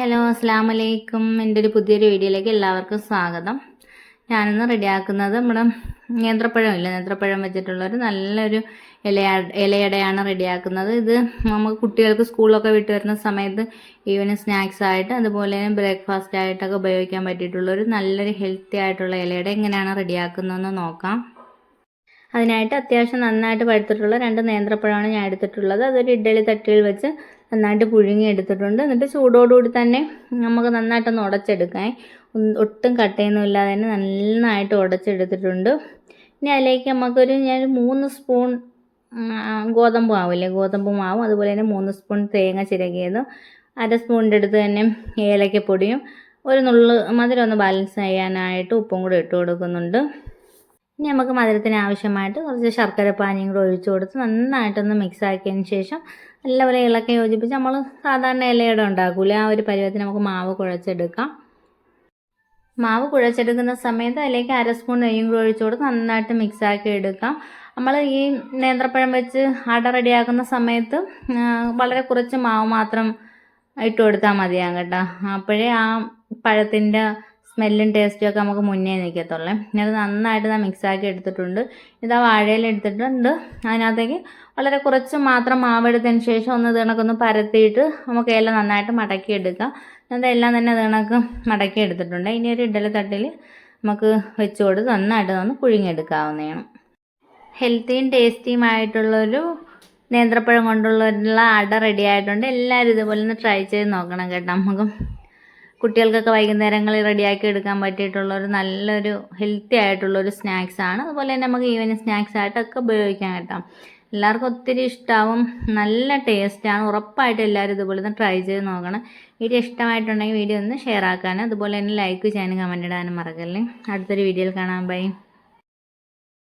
Hello അസ്സാം വലൈക്കും. എൻ്റെ ഒരു പുതിയൊരു വീഡിയോയിലേക്ക് എല്ലാവർക്കും സ്വാഗതം. ഞാനിന്ന് റെഡിയാക്കുന്നത് നമ്മുടെ നേന്ത്രപ്പഴം വെച്ചിട്ടുള്ളൊരു നല്ലൊരു ഇലയടയാണ് റെഡിയാക്കുന്നത്. ഇത് നമുക്ക് കുട്ടികൾക്ക് സ്കൂളൊക്കെ വിട്ട് വരുന്ന സമയത്ത് ഈവനിങ് സ്നാക്സ് ആയിട്ട് അതുപോലെ ബ്രേക്ക്ഫാസ്റ്റ് ആയിട്ടൊക്കെ ഉപയോഗിക്കാൻ പറ്റിയിട്ടുള്ളൊരു നല്ലൊരു ഹെൽത്തി ആയിട്ടുള്ള ഇലയട എങ്ങനെയാണ് റെഡിയാക്കുന്നതെന്ന് നോക്കാം. അതിനായിട്ട് അത്യാവശ്യം നന്നായിട്ട് പഴുത്തിട്ടുള്ള 2 നേന്ത്രപ്പഴമാണ് ഞാൻ എടുത്തിട്ടുള്ളത്. അതൊരു ഇഡ്ഡലി തട്ടിൽ വെച്ച് നന്നായിട്ട് പുഴുങ്ങി എടുത്തിട്ടുണ്ട്. എന്നിട്ട് ചൂടോടുകൂടി തന്നെ നമുക്ക് നന്നായിട്ടൊന്ന് ഉടച്ചെടുക്കാം. ഒട്ടും കട്ടയൊന്നും ഇല്ലാതെ തന്നെ നന്നായിട്ട് ഉടച്ചെടുത്തിട്ടുണ്ട്. ഇനി അതിലേക്ക് ഞാൻ 3 സ്പൂൺ ഗോതമ്പ് മാവില്ലേ, ഗോതമ്പ് മാവും അതുപോലെ തന്നെ 3 സ്പൂൺ തേങ്ങ ചിരകിയതും 1/2 സ്പൂണിൻ്റെ അടുത്ത് തന്നെ ഏലക്കപ്പൊടിയും ഒരു നുള്ള് മധുരം ഒന്ന് ബാലൻസ് ചെയ്യാനായിട്ട് ഉപ്പും കൂടെ ഇട്ട് കൊടുക്കുന്നുണ്ട്. ഇനി നമുക്ക് മധുരത്തിന് ആവശ്യമായിട്ട് കുറച്ച് ശർക്കര പാനിയും കൂടെ ഒഴിച്ചു കൊടുത്ത് നന്നായിട്ടൊന്ന് മിക്സ് ആക്കിയതിന് ശേഷം നല്ലപോലെ ഇളക്കി യോജിപ്പിച്ച് നമ്മൾ സാധാരണ ഇലയട ഉണ്ടാക്കൂലേ, ആ ഒരു പരുവത്തിന് നമുക്ക് മാവ് കുഴച്ചെടുക്കാം. മാവ് കുഴച്ചെടുക്കുന്ന സമയത്ത് അതിലേക്ക് 1/2 സ്പൂൺ നെയ്യും കൂടെ ഒഴിച്ചു കൊടുത്ത് നന്നായിട്ട് മിക്സ് ആക്കി എടുക്കാം. നമ്മൾ ഈ നേന്ത്രപ്പഴം വെച്ച് അട റെഡിയാക്കുന്ന സമയത്ത് വളരെ കുറച്ച് മാവ് മാത്രം ഇട്ട് കൊടുത്താൽ മതിയാകും കേട്ടോ. അപ്പോഴേ ആ പഴത്തിൻ്റെ സ്മെല്ലും ടേസ്റ്റും ഒക്കെ നമുക്ക് മുന്നേ നിൽക്കത്തുള്ളേ. അത് നന്നായിട്ട് മിക്സാക്കി എടുത്തിട്ടുണ്ട്. ഇതാ വാഴയില എടുത്തിട്ടുണ്ട്. അതിനകത്തേക്ക് വളരെ കുറച്ച് മാത്രം മാവെടുത്തതിന് ശേഷം ഒന്ന് കണക്കൊന്ന് പരത്തിയിട്ട് നമുക്ക് ഇല നന്നായിട്ട് മടക്കിയെടുക്കാം. അതെല്ലാം തന്നെ കണക്ക് മടക്കി എടുത്തിട്ടുണ്ട്. ഇനി ഒരു ഇഡ്ഡലി തട്ടിൽ നമുക്ക് വെച്ച് കൊടുത്ത് നന്നായിട്ട് ഒന്ന് പുഴുങ്ങിയെടുക്കാവുന്നതാണ്. ഹെൽത്തിയും ടേസ്റ്റിയുമായിട്ടുള്ളൊരു നേന്ത്രപ്പഴം കൊണ്ടുള്ള അട റെഡി ആയിട്ടുണ്ട്. എല്ലാവരും ഇതുപോലെ ഒന്ന് ട്രൈ ചെയ്ത് നോക്കണം കേട്ടോ. നമുക്ക് കുട്ടികൾക്കൊക്കെ വൈകുന്നേരങ്ങളിൽ റെഡിയാക്കി എടുക്കാൻ പറ്റിയിട്ടുള്ളൊരു നല്ലൊരു ഹെൽത്തി ആയിട്ടുള്ളൊരു സ്നാക്സാണ്. അതുപോലെ തന്നെ നമുക്ക് ഈവനിങ് സ്നാക്സ് ആയിട്ടൊക്കെ ഉപയോഗിക്കാൻ കേട്ടോ. എല്ലാവർക്കും ഒത്തിരി ഇഷ്ടമാവും, നല്ല ടേസ്റ്റാണ്. ഉറപ്പായിട്ടും എല്ലാവരും ഇതുപോലെ ഒന്ന് ട്രൈ ചെയ്ത് നോക്കണം. വീഡിയോ ഇഷ്ടമായിട്ടുണ്ടെങ്കിൽ വീഡിയോ ഒന്ന് ഷെയർ ആക്കാനും അതുപോലെ തന്നെ ലൈക്ക് ചെയ്യാനും കമൻറ്റ് ഇടാനും മറക്കല്ലേ. അടുത്തൊരു വീഡിയോയിൽ കാണാം. ബൈ.